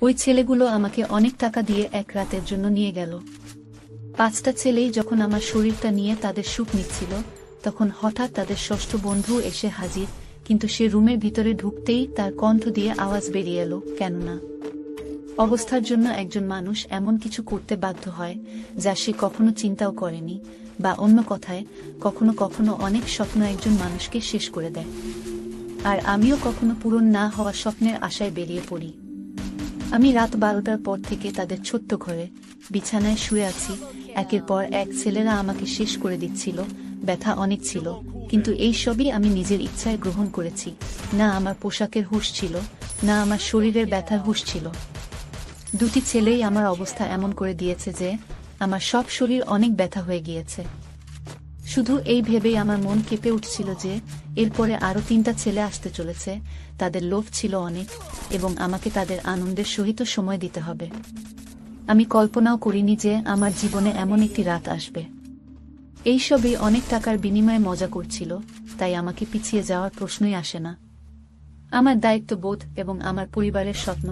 ওই ছেলেগুলো আমাকে অনেক টাকা দিয়ে এক রাতের জন্য নিয়ে গেল। 5টা ছেলেই যখন আমার শরীরটা নিয়ে তাদের সুখ নিচ্ছিল, তখন হঠাৎ তাদের ষষ্ঠ বন্ধু এসে হাজির। কিন্তু সে রুমের ভিতরে ঢুকতেই তার কণ্ঠ দিয়ে আওয়াজ বেরিয়ে এলো, কেননা অবস্থার জন্য একজন মানুষ এমন কিছু করতে বাধ্য হয় যা সে কখনো চিন্তাও করেনি, বা অন্য কথায় কখনো কখনো অনেক স্বপ্ন একজন মানুষকে শেষ করে দেয়। আর আমিও কখনো পূরণ না হওয়া স্বপ্নের আশায় বেরিয়ে পড়ি। আমি রাত 12টার পর থেকে তাদের ছোট্ট ঘরে বিছানায় শুয়ে আছি। একের পর এক ছেলেরা আমাকে শেষ করে দিচ্ছিল। ব্যথা অনেক ছিল, কিন্তু এই সবই আমি নিজের ইচ্ছায় গ্রহণ করেছি। না আমার পোশাকের হুঁশ ছিল, না আমার শরীরের ব্যথার হুঁশ ছিল। দুটি ছেলেই আমার অবস্থা এমন করে দিয়েছে যে আমার সব শরীর অনেক ব্যথা হয়ে গিয়েছে। শুধু এই ভেবেই আমার মন কেঁপে উঠছিল যে এরপরে আরো 3টা ছেলে আসতে চলেছে। তাদের লোভ ছিল অনেক, এবং আমাকে তাদের আনন্দের সহিত সময় দিতে হবে। আমি কল্পনাও করিনি যে আমার জীবনে এমন একটি রাত আসবে। এইসবই অনেক টাকার বিনিময়ে মজা করছিল, তাই আমাকে পিছিয়ে যাওয়ার প্রশ্নই আসে না। আমার দায়িত্ববোধ এবং আমার পরিবারের স্বপ্ন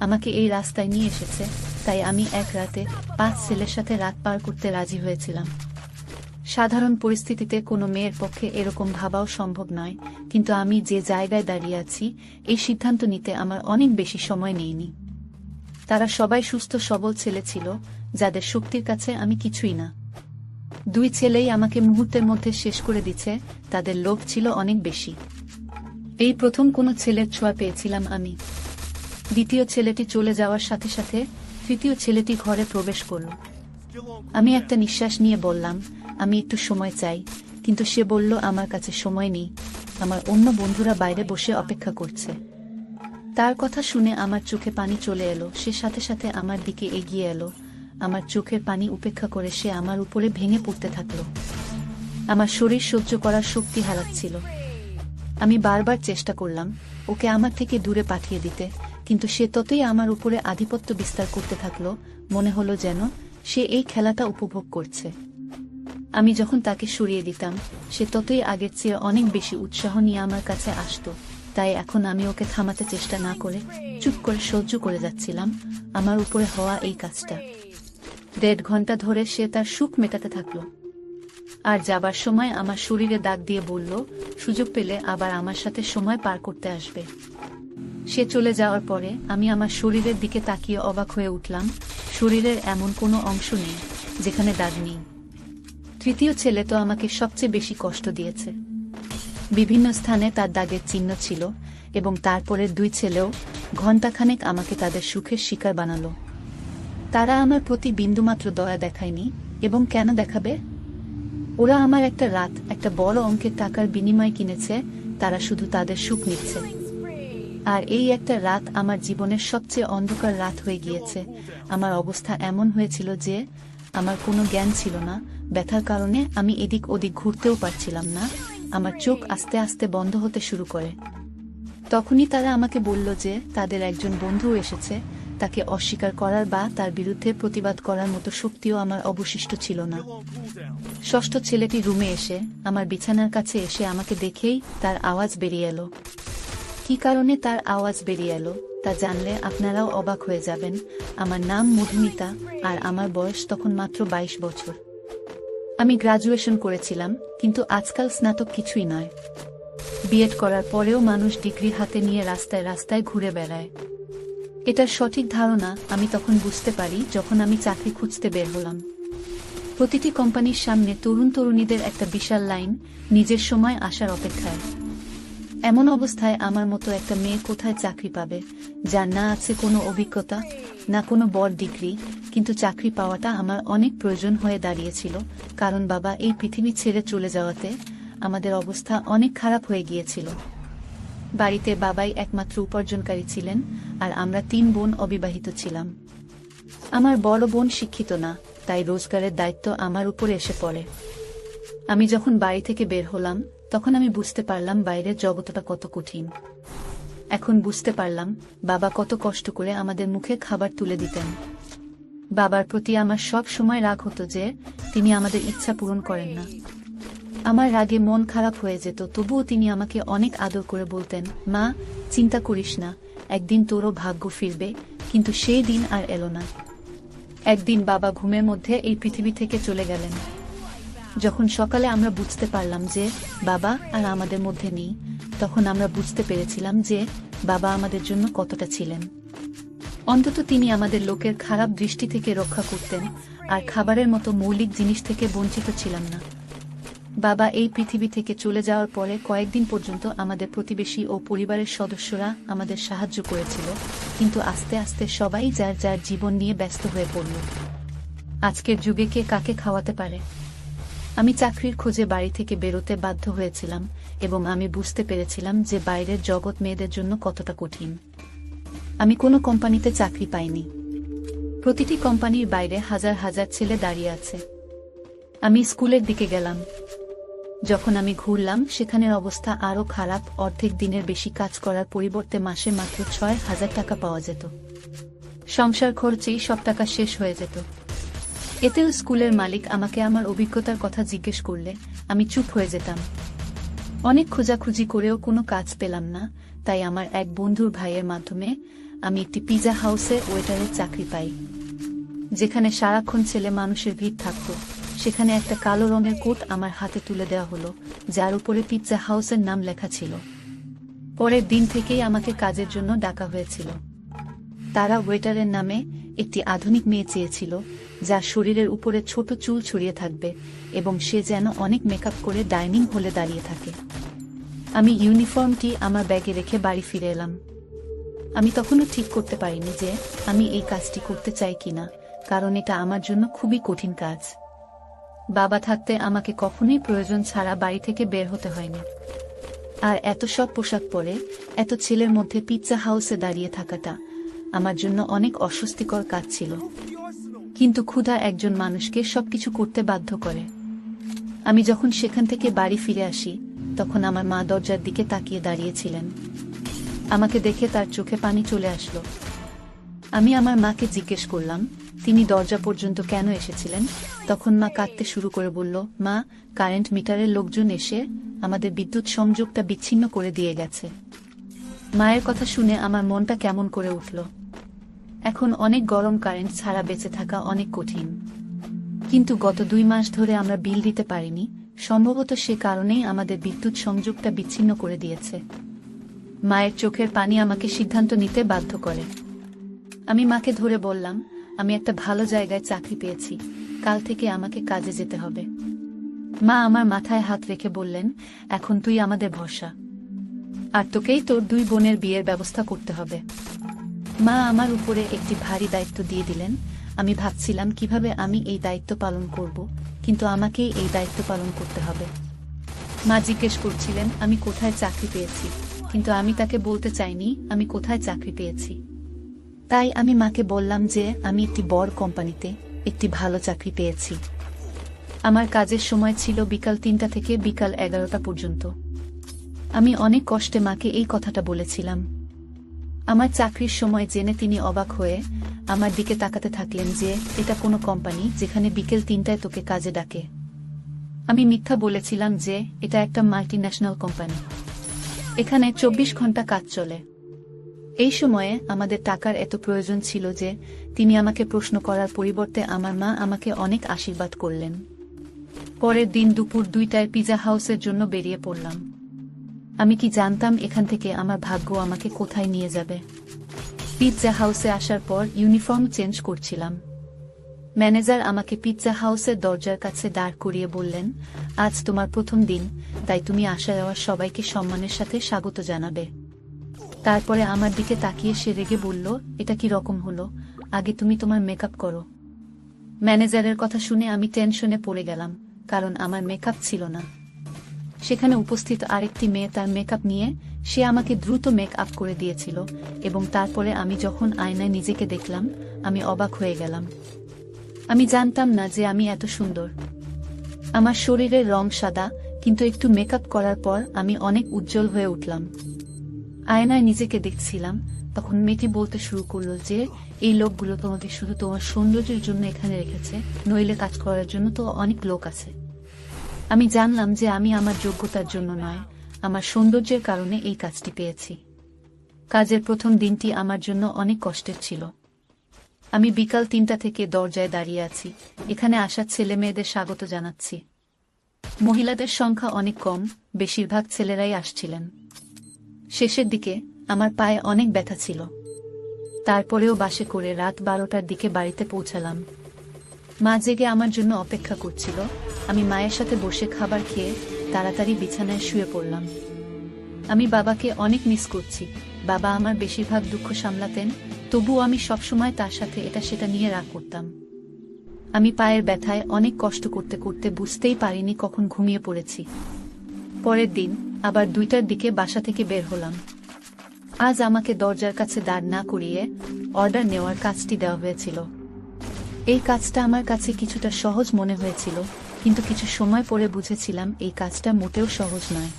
আমাকে এই রাস্তায় নিয়ে এসেছে, তাই আমি এক রাতে 5 ছেলের সাথে রাত পার করতে রাজি হয়েছিলাম। সাধারণ পরিস্থিতিতে কোনো মেয়ের পক্ষে এরকম ভাবাও সম্ভব নয়, কিন্তু আমি যে জায়গায় দাঁড়িয়ে আছি এই সিদ্ধান্ত নিতে আমার অনেক বেশি সময় নেয়নি। তারা সবাই সুস্থ সবল ছেলে ছিল, যাদের শক্তির কাছে আমি কিছুই না। 2 ছেলেই আমাকে মুহূর্তের মধ্যে শেষ করে দিচ্ছে, তাদের লোভ ছিল অনেক বেশি। এই প্রথম কোনো ছেলের ছোঁয়া পেয়েছিলাম আমি। দ্বিতীয় ছেলেটি চলে যাওয়ার সাথে সাথে তৃতীয় ছেলেটি ঘরে প্রবেশ করল। আমি একটা নিঃশ্বাস নিয়ে বললাম, আমি একটু সময় চাই, কিন্তু সে বলল আমার কাছে সময় নেই, আমার অন্য বন্ধুরা বাইরে বসে অপেক্ষা করছে। তার কথা শুনে আমার চোখে পানি চলে এলো। সে সাথে সাথে আমার দিকে এগিয়ে এলো। আমার চোখের পানি উপেক্ষা করে সে আমার উপরে ভেঙে পড়তে থাকলো। আমার শরীর সহ্য করার শক্তি হারাচ্ছিল। আমি বারবার চেষ্টা করলাম ওকে আমার থেকে দূরে পাঠিয়ে দিতে, কিন্তু সে ততই আমার উপরে আধিপত্য বিস্তার করতে থাকলো। মনে হলো যেন সে এই খেলাটা উপভোগ করছে। আমি যখন তাকে সরিয়ে দিতাম, সে ততই আগের চেয়ে অনেক বেশি উৎসাহ নিয়ে আমার কাছে আসতো। তাই এখন আমি ওকে থামাতে চেষ্টা না করে চুপ করে সহ্য করে যাচ্ছিলাম আমার উপরে হওয়া এই কাজটা। 1.5 ঘন্টা ধরে সে তার সুখ মেটাতে থাকলো, আর যাবার সময় আমার শরীরে দাগ দিয়ে বলল সুযোগ পেলে আবার আমার সাথে সময় পার করতে আসবে। সে চলে যাওয়ার পরে আমি আমার শরীরের দিকে তাকিয়ে অবাক হয়ে উঠলাম। শরীরের এমন কোনো অংশ নেই যেখানে দাগ নেই। তৃতীয় ছেলে তো আমাকে সবচেয়ে বেশি কষ্ট দিয়েছে। বিভিন্ন স্থানে তার দাগের চিহ্ন ছিল, এবং তারপরের 2 ছেলেও ঘণ্টাখানেক আমাকে তাদের সুখের শিকার বানালো। তারা আমার প্রতি বিন্দুমাত্র দয়া দেখায়নি, এবং কেন দেখাবে? ওরা আমার একটা রাত একটা বড় অঙ্কের টাকার বিনিময়ে কিনেছে। তারা শুধু তাদের সুখ নিচ্ছে। আর এই একটা রাত আমার জীবনের সবচেয়ে অন্ধকার রাত হয়ে গিয়েছে। আমার অবস্থা এমন হয়েছিল যে আমার কোনো জ্ঞান ছিল না। ব্যথার কারণে আমি এদিক ওদিক ঘুরতেও পারছিলাম না। আমার চোখ আস্তে আস্তে বন্ধ হতে শুরু করে। তখনই তারা আমাকে বলল যে তাদের একজন বন্ধু এসেছে। তাকে অস্বীকার করার বা তার বিরুদ্ধে প্রতিবাদ করার মতো শক্তিও আমার অবশিষ্ট ছিল না। ষষ্ঠ ছেলেটি রুমে এসে আমার বিছানার কাছে এসে আমাকে দেখেই তার আওয়াজ বেরিয়ে এলো। কি কারণে তার আওয়াজ বেরিয়ে এলো তা জানলে আপনারাও অবাক হয়ে যাবেন। আমার নাম মধুমিতা, আর আমার বয়স তখন মাত্র 22 বছর। আমি গ্রাজুয়েশন করেছিলাম, কিন্তু আজকাল স্নাতক কিছুই নয়। বিএড করার পরেও মানুষ ডিগ্রি হাতে নিয়ে রাস্তায় রাস্তায় ঘুরে বেড়ায়। এটার সঠিক ধারণা আমি তখন বুঝতে পারি যখন আমি চাকরি খুঁজতে বের হলাম। প্রতিটি কোম্পানির সামনে তরুণ তরুণীদের একটা বিশাল লাইন, নিজের সময় আসার অপেক্ষায়। এমন অবস্থায় আমার মতো একটা মেয়ে কোথায় চাকরি পাবে, যার না আছে কোনো অভিজ্ঞতা, না কোনো বড় ডিগ্রি? কিন্তু চাকরি পাওয়াটা আমার অনেক প্রয়োজন হয়ে দাঁড়িয়েছিল, কারণ বাবা এই পৃথিবী ছেড়ে চলে যাওয়াতে আমাদের অবস্থা অনেক খারাপ হয়ে গিয়েছিল। বাড়িতে বাবাই একমাত্র উপার্জনকারী ছিলেন, আর আমরা 3 বোন অবিবাহিত ছিলাম। আমার বড় বোন শিক্ষিত না, তাই রোজগারের দায়িত্ব আমার উপরে এসে পড়ে। আমি যখন বাড়ি থেকে বের হলাম, তখন আমি বুঝতে পারলাম বাইরের জগৎটা কত কঠিন। এখন বুঝতে পারলাম বাবা কত কষ্ট করে আমাদের মুখে খাবার তুলে দিতেন। বাবার প্রতি আমার সব সময় রাগ হতো যে তিনি আমাদের ইচ্ছা পূরণ করেন না। আমার রাগে মন খারাপ হয়ে যেত, তবুও তিনি আমাকে অনেক আদর করে বলতেন, মা চিন্তা করিস না, একদিন তোরও ভাগ্য ফিরবে, কিন্তু সেই দিন আর এলো না। একদিন বাবা ঘুমের মধ্যে এই পৃথিবী থেকে চলে গেলেন। যখন সকালে আমরা বুঝতে পারলাম যে বাবা আর আমাদের মধ্যে নেই, তখন আমরা বুঝতে পেরেছিলাম যে বাবা আমাদের জন্য কতটা ছিলেন। অন্তত তিনি আমাদের লোকের খারাপ দৃষ্টি থেকে রক্ষা করতেন, আর খাবারের মতো মৌলিক জিনিস থেকে বঞ্চিত ছিলাম না। বাবা এই পৃথিবী থেকে চলে যাওয়ার পরে কয়েকদিন পর্যন্ত আমাদের প্রতিবেশী ও পরিবারের সদস্যরা আমাদের সাহায্য করেছিল, কিন্তু আস্তে আস্তে সবাই যার যার জীবন নিয়ে ব্যস্ত হয়ে পড়ল। আজকের যুগে কে কাকে খাওয়াতে পারে? আমি চাকরির খোঁজে বাড়ি থেকে বেরোতে বাধ্য হয়েছিলাম, এবং আমি বুঝতে পেরেছিলাম যে বাইরের জগৎ মেয়েদের জন্য কতটা কঠিন। আমি কোনো কোম্পানিতে চাকরি পাইনি। প্রতিটি কোম্পানির বাইরে হাজার হাজার ছেলে দাঁড়িয়ে আছে। আমি স্কুলের দিকে গেলাম। যখন আমি ঘুরলাম, সেখানের অবস্থা আরও খারাপ। অর্ধেক দিনের বেশি কাজ করার পরিবর্তে মাসে মাত্র ৬,০০০ টাকা পাওয়া যেত। সংসার খরচেই সব টাকা শেষ হয়ে যেত। এতেও স্কুলের মালিক আমাকে আমার অভিজ্ঞতার কথা জিজ্ঞেস করলে আমি চুপ হয়ে যেতাম। অনেক খোঁজাখুঁজি করেও কোনো কাজ পেলাম না, তাই আমার এক বন্ধুর ভাইয়ের মাধ্যমে আমি একটি পিৎজা হাউসে ওয়েটারের চাকরি পাই। যেখানে সারাক্ষণ ছেলে মানুষের ভিড় থাকত, সেখানে একটা কালো রঙের কোট আমার হাতে তুলে দেওয়া হলো, যার উপরে পিৎজা হাউসের নাম লেখা ছিল। পরের দিন থেকেই আমাকে কাজের জন্য ডাকা হয়েছিল। তারা ওয়েটারের নামে একটি আধুনিক মেয়ে চেয়েছিল, যার শরীরের উপরে ছোট চুল ছড়িয়ে থাকবে এবং সে যেন অনেক মেকআপ করে ডাইনিং হলে দাঁড়িয়ে থাকে। আমি ইউনিফর্মটি আমার ব্যাগে রেখে বাড়ি ফিরে এলাম। আমি তখনও ঠিক করতে পারিনি যে আমি এই কাজটি করতে চাই কিনা, কারণ এটা আমার জন্য খুবই কঠিন কাজ। বাবা থাকতে আমাকে কখনোই প্রয়োজন ছাড়া বাড়ি থেকে বের হতে হয়নি। আর এত সব পোশাক পরে এত ছেলের মধ্যে পিৎজা হাউসে দাঁড়িয়ে থাকাটা আমার জন্য অনেক অস্বস্তিকর কাজ ছিল। কিন্তু ক্ষুধা একজন মানুষকে সবকিছু করতে বাধ্য করে। আমি যখন সেখান থেকে বাড়ি ফিরে আসি, তখন আমার মা দরজার দিকে তাকিয়ে দাঁড়িয়েছিলেন। আমাকে দেখে তার চোখে পানি চলে আসলো। আমি আমার মাকে জিজ্ঞেস করলাম তিনি দরজা পর্যন্ত কেন এসেছিলেন। তখন মা কাঁদতে শুরু করে বলল, মা, কারেন্ট মিটারের লোকজন এসে আমাদের বিদ্যুৎ সংযোগটা বিচ্ছিন্ন করে দিয়ে গেছে। মায়ের কথা শুনে আমার মনটা কেমন করে উঠল। এখন অনেক গরম, কারেন্ট ছাড়া বেঁচে থাকা অনেক কঠিন। কিন্তু গত 2 মাস ধরে আমরা বিল দিতে পারিনি, সম্ভবত সে কারণেই আমাদের বিদ্যুৎ সংযোগটা বিচ্ছিন্ন করে দিয়েছে। মায়ের চোখের পানি আমাকে সিদ্ধান্ত নিতে বাধ্য করে। আমি মাকে ধরে বললাম, আমি একটা ভালো জায়গায় চাকরি পেয়েছি, কাল থেকে আমাকে কাজে যেতে হবে। মা আমার মাথায় হাত রেখে বললেন, এখন তুই আমাদের ভরসা, আর তোকেই তোর 2 বোনের বিয়ের ব্যবস্থা করতে হবে। মা আমার উপরে একটি ভারী দায়িত্ব দিয়ে দিলেন। আমি ভাবছিলাম কিভাবে আমি এই দায়িত্ব পালন করব, কিন্তু আমাকেই এই দায়িত্ব পালন করতে হবে। মা জিজ্ঞেস করছিলেন আমি কোথায় চাকরি পেয়েছি, কিন্তু আমি তাকে বলতে চাইনি আমি কোথায় চাকরি পেয়েছি। তাই আমি মাকে বললাম যে আমি একটি বড় কোম্পানিতে একটি ভালো চাকরি পেয়েছি। আমার কাজের সময় ছিল বিকাল 3টা থেকে বিকাল 11টা পর্যন্ত। আমি অনেক কষ্টে মাকে এই কথাটা বলেছিলাম। আমার চাকরির সময় জেনে তিনি অবাক হয়ে আমার দিকে তাকাতে থাকলেন যে এটা কোনো কোম্পানি যেখানে বিকেল 3টায় তোকে কাজে ডাকে। আমি মিথ্যা বলেছিলাম যে এটা একটা মাল্টিন্যাশনাল কোম্পানি, এখানে 24 ঘন্টা কাজ চলে। এই সময়ে আমাদের টাকার এত প্রয়োজন ছিল যে তিনি আমাকে প্রশ্ন করার পরিবর্তে আমার মা আমাকে অনেক আশীর্বাদ করলেন। পরের দিন দুপুর 2টায় পিৎজা হাউসের জন্য বেরিয়ে পড়লাম। আমি কি জানতাম এখান থেকে আমার ভাগ্য আমাকে কোথায় নিয়ে যাবে। পিৎজা হাউসে আসার পর ইউনিফর্ম চেঞ্জ করছিলাম। ম্যানেজার আমাকে পিৎজা হাউসের দরজার কাছে দাঁড় করিয়ে বললেন, আজ তোমার প্রথম দিন, তাই তুমি আসা যাওয়ার সবাইকে সম্মানের সাথে স্বাগত জানাবে। তারপরে আমার দিকে তাকিয়ে সে রেগে বলল, এটা কি রকম হলো, আগে তুমি তোমার মেকআপ করো। ম্যানেজারের কথা শুনে আমি টেনশনে পড়ে গেলাম, কারণ আমার মেকআপ ছিল না। সেখানে উপস্থিত আরেকটি মেয়ে তার মেকআপ নিয়ে সে আমাকে দ্রুত মেকআপ করে দিয়েছিল, এবং তারপরে আমি যখন আয়নায় নিজেকে দেখলাম আমি অবাক হয়ে গেলাম। আমি জানতাম না যে আমি এত সুন্দর। আমার শরীরের রং সাদা, কিন্তু একটু মেকআপ করার পর আমি অনেক উজ্জ্বল হয়ে উঠলাম। আয়নায় নিজেকে দেখছিলাম, তখন মেয়েটি বলতে শুরু করলো যে এই লোকগুলো তোমাকে শুধু তোমার সৌন্দর্যের জন্য এখানে রেখেছে, নইলে কাজ করার জন্য তো অনেক লোক আছে। আমি জানলাম যে আমি আমার যোগ্যতার জন্য নয়, আমার সৌন্দর্যের কারণে এই কাজটি পেয়েছি। কাজের প্রথম দিনটি আমার জন্য অনেক কষ্টের ছিল। আমি বিকাল ৩টা থেকে দরজায় দাঁড়িয়ে আছি, এখানে আসা ছেলে মেয়েদের স্বাগত জানাচ্ছি। মহিলাদের সংখ্যা অনেক কম, বেশিরভাগ ছেলেরাই আসছিলেন। শেষের দিকে আমার পায়ে অনেক ব্যথা ছিল। তারপরেও বাসে করে রাত 12টার দিকে বাড়িতে পৌঁছালাম। মা জেগে আমার জন্য অপেক্ষা করছিল। আমি মায়ের সাথে বসে খাবার খেয়ে তাড়াতাড়ি বিছানায় শুয়ে পড়লাম। আমি বাবাকে অনেক মিস করছি। বাবা আমার বেশিরভাগ দুঃখ সামলাতেন, তবুও আমি সবসময় তার সাথে এটা সেটা নিয়ে রাগ করতাম। আমি পায়ের ব্যথায় অনেক কষ্ট করতে করতে বুঝতেই পারিনি কখন ঘুমিয়ে পড়েছি। পরের দিন আবার 2টার দিকে বাসা থেকে বের হলাম। আজ আমাকে দরজার কাছে দাঁড় না করিয়ে অর্ডার নেওয়ার কাজটি দেওয়া হয়েছিল। এই কাজটা আমার কাছে কিছুটা সহজ মনে হয়েছিল, কিন্তু কিছু সময় পরে বুঝেছিলাম এই কাজটা মোটেও সহজ নয়।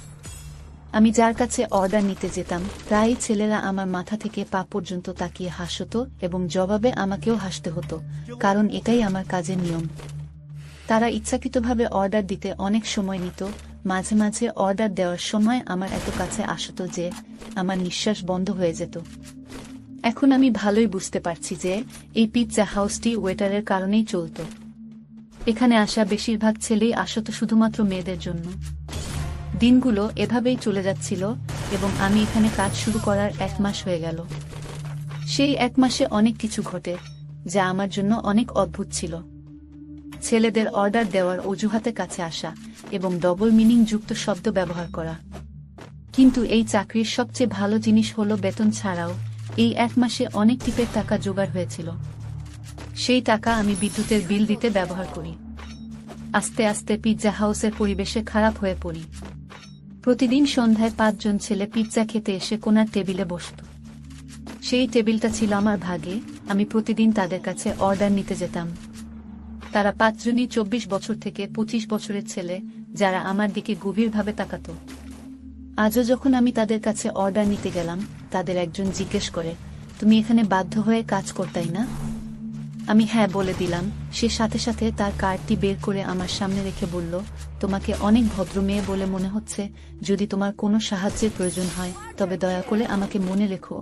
আমি যার কাছে অর্ডার নিতে যেতাম, প্রায়ই ছেলেরা আমার মাথা থেকে পা পর্যন্ত তাকিয়ে হাসত এবং জবাবে আমাকেও হাসতে হতো, কারণ এটাই আমার কাজের নিয়ম। তারা ইচ্ছাকৃতভাবে অর্ডার দিতে অনেক সময় নিত। মাঝে মাঝে অর্ডার দেওয়ার সময় আমার এত কাছে আসত যে আমার নিঃশ্বাস বন্ধ হয়ে যেত। এখন আমি ভালোই বুঝতে পারছি যে এই পিৎজা হাউসটি ওয়েটারের কারণেই চলত। এখানে আসা বেশিরভাগ ছেলেই আসত শুধুমাত্র মেয়েদের জন্য। দিনগুলো এভাবেই চলে যাচ্ছিল এবং আমি এখানে কাজ শুরু করার 1 মাস হয়ে গেল। সেই 1 মাসে অনেক কিছু ঘটে যা আমার জন্য অনেক অদ্ভুত ছিল। ছেলেদের অর্ডার দেওয়ার অজুহাতে কাছে আসা এবং ডবল মিনিং যুক্ত শব্দ ব্যবহার করা। কিন্তু এই চাকরির সবচেয়ে ভালো জিনিস হলো বেতন ছাড়াও এই 1 মাসে অনেক টিপের টাকা জোগাড় হয়েছিল। সেই টাকা আমি বিদ্যুতের বিল দিতে ব্যবহার করি। আস্তে আস্তে পিৎজা হাউসের পরিবেশে খারাপ হয়ে পড়ি। প্রতিদিন সন্ধ্যায় 5 জন ছেলে পিৎজা খেতে এসে কোনার টেবিলে বসত। সেই টেবিলটা ছিল আমার ভাগে। আমি প্রতিদিন তাদের কাছে অর্ডার নিতে যেতাম। তারা 5 জনই 24 বছর থেকে 25 বছরের ছেলে, যারা আমার দিকে গভীরভাবে তাকাত। আজও যখন আমি তাদের কাছে অর্ডার নিতে গেলাম, তাদের একজন জিজ্ঞেস করে, তুমি এখানে বাধ্য হয়ে কাজ করতাই না? আমি হ্যাঁ বলে দিলাম। সে সাথে সাথে তার কার্ডটি বের করে আমার সামনে রেখে বলল, তোমাকে অনেক ভদ্র মেয়ে বলে মনে হচ্ছে। যদি তোমার কোনো সাহায্যের প্রয়োজন হয় তবে দয়া করে আমাকে মনে রেখো।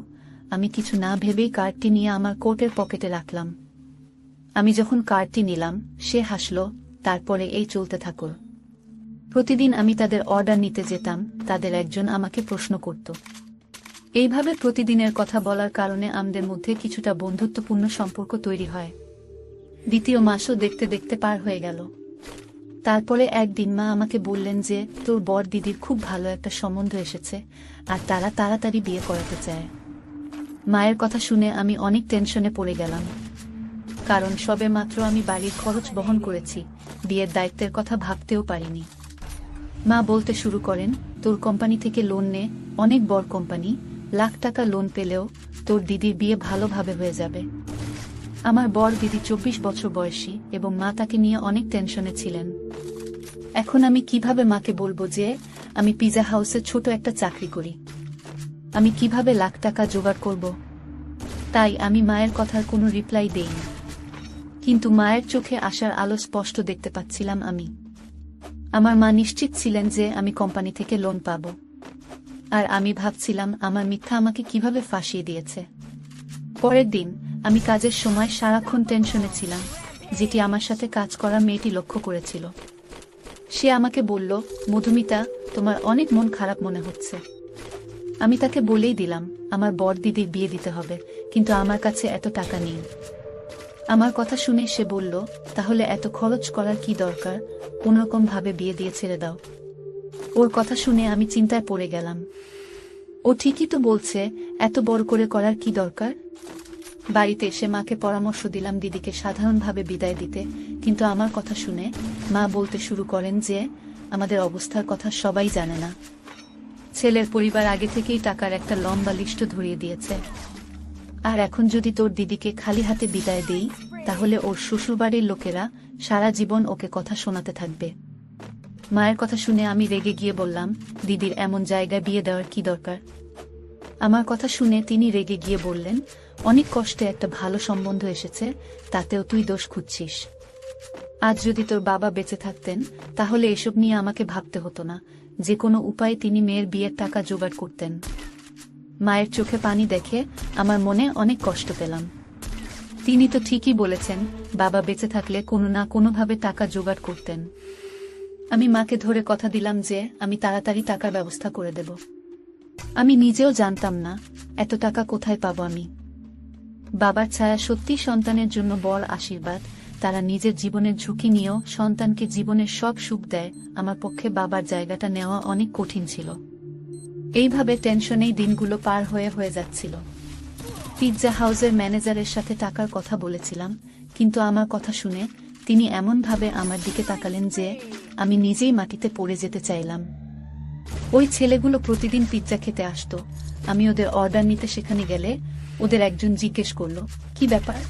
আমি কিছু না ভেবেই কার্ডটি নিয়ে আমার কোটের পকেটে রাখলাম। আমি যখন কার্ডটি নিলাম, সে হাসল। তারপরে এই চলতে থাকল। প্রতিদিন আমি তাদের অর্ডার নিতে যেতাম, তাদের একজন আমাকে প্রশ্ন করত। এইভাবে প্রতিদিনের কথা বলার কারণে আমাদের মধ্যে কিছুটা বন্ধুত্বপূর্ণ সম্পর্ক তৈরি হয়। 2য় মাসও দেখতে দেখতে পার হয়ে গেল। তারপরে একদিন মা আমাকে বললেন যে তোর বর দিদির খুব ভালো একটা সম্বন্ধ এসেছে আর তারা তাড়াতাড়ি বিয়ে করাতে চায়। মায়ের কথা শুনে আমি অনেক টেনশনে পড়ে গেলাম, কারণ সবে মাত্র আমি বাড়ির খরচ বহন করেছি, বিয়ের দায়িত্বের কথা ভাবতেও পারিনি। মা বলতে শুরু করেন, তোর কোম্পানি থেকে লোন নে, অনেক বড় কোম্পানি, লাখ টাকা লোন পেলেও তোর দিদির বিয়ে ভালোভাবে হয়ে যাবে। আমার বর দিদি 24 বছর বয়সী এবং মা তাকে নিয়ে অনেক টেনশনে ছিলেন। এখন আমি কিভাবে মাকে বলবো যে আমি পিৎজা হাউসে ছোট একটা চাকরি করি? আমি কিভাবে লাখ টাকা জোগাড় করব? তাই আমি মায়ের কথার কোনো রিপ্লাই দেইনি। কিন্তু মায়ের চোখে আসার আলো স্পষ্ট দেখতে পাচ্ছিলাম আমি। আমার মা নিশ্চিত ছিলেন যে আমি কোম্পানি থেকে লোন পাব। আর আমি ভাবছিলাম আমার মিথ্যা আমাকে কিভাবে ফাঁসিয়ে দিয়েছে। পরের দিন আমি কাজের সময় সারাক্ষণ টেনশনে ছিলাম, যেটি আমার সাথে কাজ করা মেয়েটি লক্ষ্য করেছিল। সে আমাকে বলল, মধুমিতা, তোমার অনেক মন খারাপ মনে হচ্ছে। আমি তাকে বলেই দিলাম আমার বর দিদির বিয়ে দিতে হবে, কিন্তু আমার কাছে এত টাকা নেই। আমার কথা শুনে সে বলল, তাহলে এত খরচ করার কি দরকার? কোনোরকম ভাবে বিয়ে দিয়ে ছেড়ে দাও। ওর কথা শুনে আমি চিন্তায় পড়ে গেলাম। ও ঠিকই তো বলছে, এত বড় করে করার কি দরকার? বাড়িতে এসে মাকে পরামর্শ দিলাম দিদিকে সাধারণভাবে বিদায় দিতে, কিন্তু আমার কথা শুনে মা বলতে শুরু করেন যে আমাদের অবস্থার কথা সবাই জানে না। ছেলের পরিবার আগে থেকেই টাকার একটা লম্বা লিস্ট ধরিয়ে দিয়েছে। আর এখন যদি তোর দিদিকে খালি হাতে বিদায় দেই, তাহলে ওর শ্বশুরবাড়ির লোকেরা সারা জীবন ওকে কথা শোনাতে থাকবে। মায়ের কথা শুনে আমি রেগে গিয়ে বললাম, দিদির এমন জায়গায় বিয়ে দেওয়ার কি দরকার? আমার কথা শুনে তিনি রেগে গিয়ে বললেন, অনেক কষ্টে একটা ভালো সম্বন্ধ এসেছে, তাতেও তুই দোষ খুঁজছিস। আজ যদি তোর বাবা বেঁচে থাকতেন তাহলে এসব নিয়ে আমাকে ভাবতে হতো না। যে কোনো উপায়ে তিনি মেয়ের বিয়ের টাকা জোগাড় করতেন। মায়ের চোখে পানি দেখে আমার মনে অনেক কষ্ট পেলাম। তিনি তো ঠিকই বলেছেন, বাবা বেঁচে থাকলে কোনো না কোনোভাবে টাকা জোগাড় করতেন। আমি মাকে ধরে কথা দিলাম যে আমি তাড়াতাড়ি টাকার ব্যবস্থা করে দেব। আমি নিজেও জানতাম না এত টাকা কোথায় পাবো আমি। বাবার ছায়া সত্যি সন্তানের জন্য বড় আশীর্বাদ। তারা নিজের জীবনের ঝুঁকি নিয়েও সন্তানকে জীবনের সব সুখ দেয়। আমার পক্ষে বাবার জায়গাটা নেওয়া অনেক কঠিন ছিল। এইভাবে টেনশনেই দিনগুলো পার হয়ে যাচ্ছিল। পিৎজা হাউসের ম্যানেজারের সাথে টাকার কথা বলেছিলাম, কিন্তু আমার কথা শুনে তিনি এমনভাবে আমার দিকে তাকালেন যে আমি নিজেই মাটিতে পড়ে যেতে চাইলাম। ওই ছেলেগুলো প্রতিদিন পিৎজা খেতে আসতো। আমি ওদের অর্ডার নিতে সেখানে গেলে ওদের একজন জিজ্ঞেস করল, কি ব্যাপার,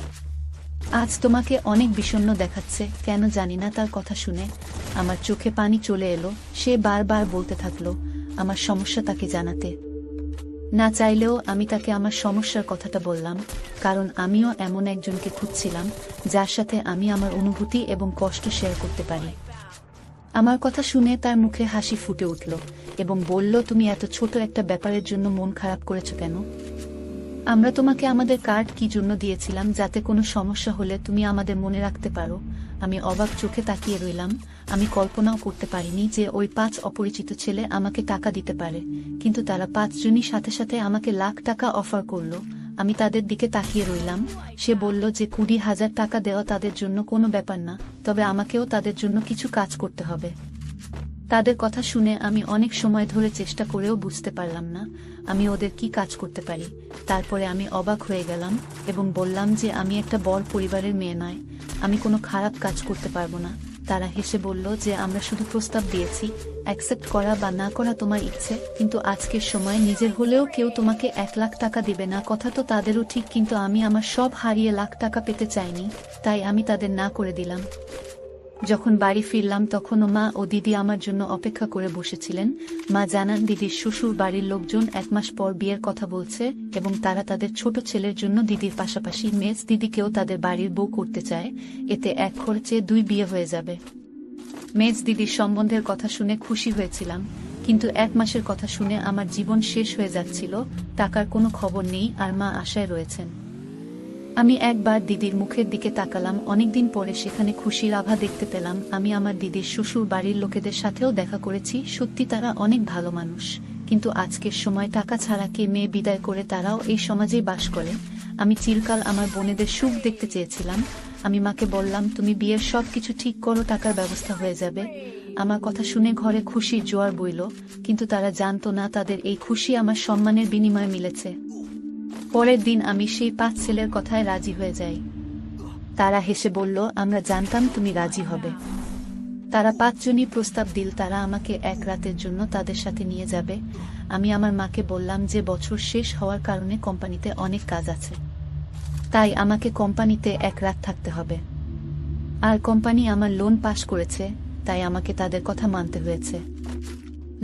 আজ তোমাকে অনেক বিষণ্ণ দেখাচ্ছে কেন জানি না। তার কথা শুনে আমার চোখে পানি চলে এলো। সে বারবার বলতে থাকলো আমার সমস্যা তাকে জানাতে। না চাইলেও আমি তাকে আমার সমস্যার কথাটা বললাম, কারণ আমিও এমন একজনকে খুঁজছিলাম যার সাথে আমি আমার অনুভূতি এবং কষ্ট শেয়ার করতে পারি। আমার কথা শুনে তার মুখে হাসি ফুটে উঠল এবং বলল, তুমি এত ছোট একটা ব্যাপারের জন্য মন খারাপ করেছো কেন? আমরা তোমাকে আমাদের কার্ড কি জন্য দিয়েছিলাম, যাতে কোনো সমস্যা হলে তুমি আমাদের মনে রাখতে পারো। আমি অবাক চোখে তাকিয়ে রইলাম। আমি কল্পনাও করতে পারিনি যে ওই 5 অপরিচিত ছেলে আমাকে টাকা দিতে পারে, কিন্তু তারা 5 জনই সাথে সাথে আমাকে লাখ টাকা অফার করলো। আমি তাদের দিকে তাকিয়ে রইলাম। সে বলল যে 20,000 টাকা দেওয়া তাদের জন্য কোনো ব্যাপার না, তবে আমাকেও তাদের জন্য কিছু কাজ করতে হবে। তাদের কথা শুনে আমি অনেক সময় ধরে চেষ্টা করেও বুঝতে পারলাম না আমি ওদের কি কাজ করতে পারি। তারপরে আমি অবাক হয়ে গেলাম এবং বললাম যে আমি একটা বড় পরিবারের মেয়ে নয়, আমি কোনো খারাপ কাজ করতে পারবো না। তারা হেসে বলল যে আমরা শুধু প্রস্তাব দিয়েছি, অ্যাকসেপ্ট করা বা না করা তোমার ইচ্ছে, কিন্তু আজকের সময় নিজের হলেও কেউ তোমাকে 1 লাখ টাকা দিবে না। কথা তো তাদেরও ঠিক, কিন্তু আমি আমার সব হারিয়ে লাখ টাকা পেতে চাইনি, তাই আমি তাদের না করে দিলাম। যখন বাড়ি ফিরলাম তখনও মা ও দিদি আমার জন্য অপেক্ষা করে বসেছিলেন। মা জানান দিদির শ্বশুর বাড়ির লোকজন 1 মাস পর বিয়ের কথা বলছে এবং তারা তাদের ছোট ছেলের জন্য দিদির পাশাপাশি মেজ দিদিকেও তাদের বাড়ির বউ করতে চায়। এতে এক খরচে 2 বিয়ে হয়ে যাবে। মেজ দিদির সম্বন্ধের কথা শুনে খুশি হয়েছিলাম, কিন্তু 1 মাসের কথা শুনে আমার জীবন শেষ হয়ে যাচ্ছিল। টাকার কোনো খবর নেই আর মা আশায় রয়েছেন। আমি একবার দিদির মুখের দিকে তাকালাম। অনেকদিন পরে সেখানে খুশির আভা দেখতে পেলাম। আমি আমার দিদির শ্বশুর বাড়ির লোকেদের সাথেও দেখা করেছি, সত্যি তারা অনেক ভালো মানুষ, কিন্তু আজকের সময় টাকা ছাড়া কে মেয়ে বিদায় করে তারাও এই সমাজেই বাস করে। আমি চিরকাল আমার বোনেদের সুখ দেখতে চেয়েছিলাম। আমি মাকে বললাম, তুমি বিয়ের সব কিছু ঠিক করো, টাকার ব্যবস্থা হয়ে যাবে। আমার কথা শুনে ঘরে খুশির জোয়ার বইল, কিন্তু তারা জানতো না তাদের এই খুশি আমার সম্মানের বিনিময়ে মিলেছে। পরের দিন আমি সেই 5 ছেলের কথায় রাজি হয়ে যাই। তারা হেসে বলল, আমরা জানতাম তুমি রাজি হবে। তারা 5 জনই প্রস্তাব দিল তারা আমাকে 1 রাতের জন্য তাদের সাথে নিয়ে যাবে। আমি আমার মাকে বললাম যে বছর শেষ হওয়ার কারণে কোম্পানিতে অনেক কাজ আছে, তাই আমাকে কোম্পানিতে 1 রাত থাকতে হবে। আর কোম্পানি আমার লোন পাস করেছে, তাই আমাকে তাদের কথা মানতে হয়েছে।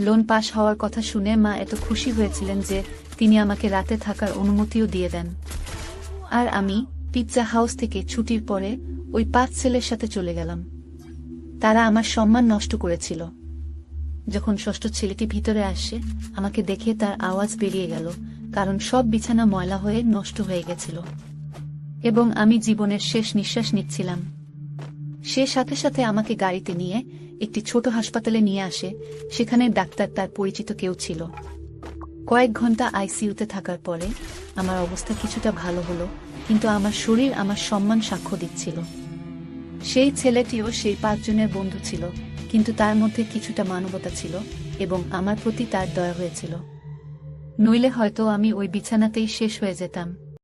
লোন পাস হওয়ার কথা শুনে মা এত খুশি হয়েছিলেন যে তিনি আমাকে রাতে থাকার অনুমতিও দিয়ে দেন। আর আমি পিৎজা হাউস থেকে ছুটির পরে ওই 5 ছেলের সাথে চলে গেলাম। তারা আমার সম্মান নষ্ট করেছিল। যখন ষষ্ঠ ছেলেটি ভিতরে আসে, আমাকে দেখে তার আওয়াজ বেরিয়ে গেল, কারণ সব বিছানা ময়লা হয়ে নষ্ট হয়ে গেছিল এবং আমি জীবনের শেষ নিঃশ্বাস নিচ্ছিলাম। সে সাথে সাথে আমাকে গাড়িতে নিয়ে একটি ছোট হাসপাতালে নিয়ে আসে। সেখানে ডাক্তার তার পরিচিত কেউ ছিল। কয়েক ঘন্টা আইসিইউতে থাকার পরে আমার অবস্থা কিছুটা ভালো হলো, কিন্তু আমার শরীর আমার সম্মান সাক্ষ্য দিচ্ছিল। সেই ছেলেটিও সেই 5 জনের বন্ধু ছিল, কিন্তু তার মধ্যে কিছুটা মানবতা ছিল এবং আমার প্রতি তার দয়া হয়েছিল। নইলে হয়তো আমি ওই বিছানাতেই শেষ হয়ে যেতাম।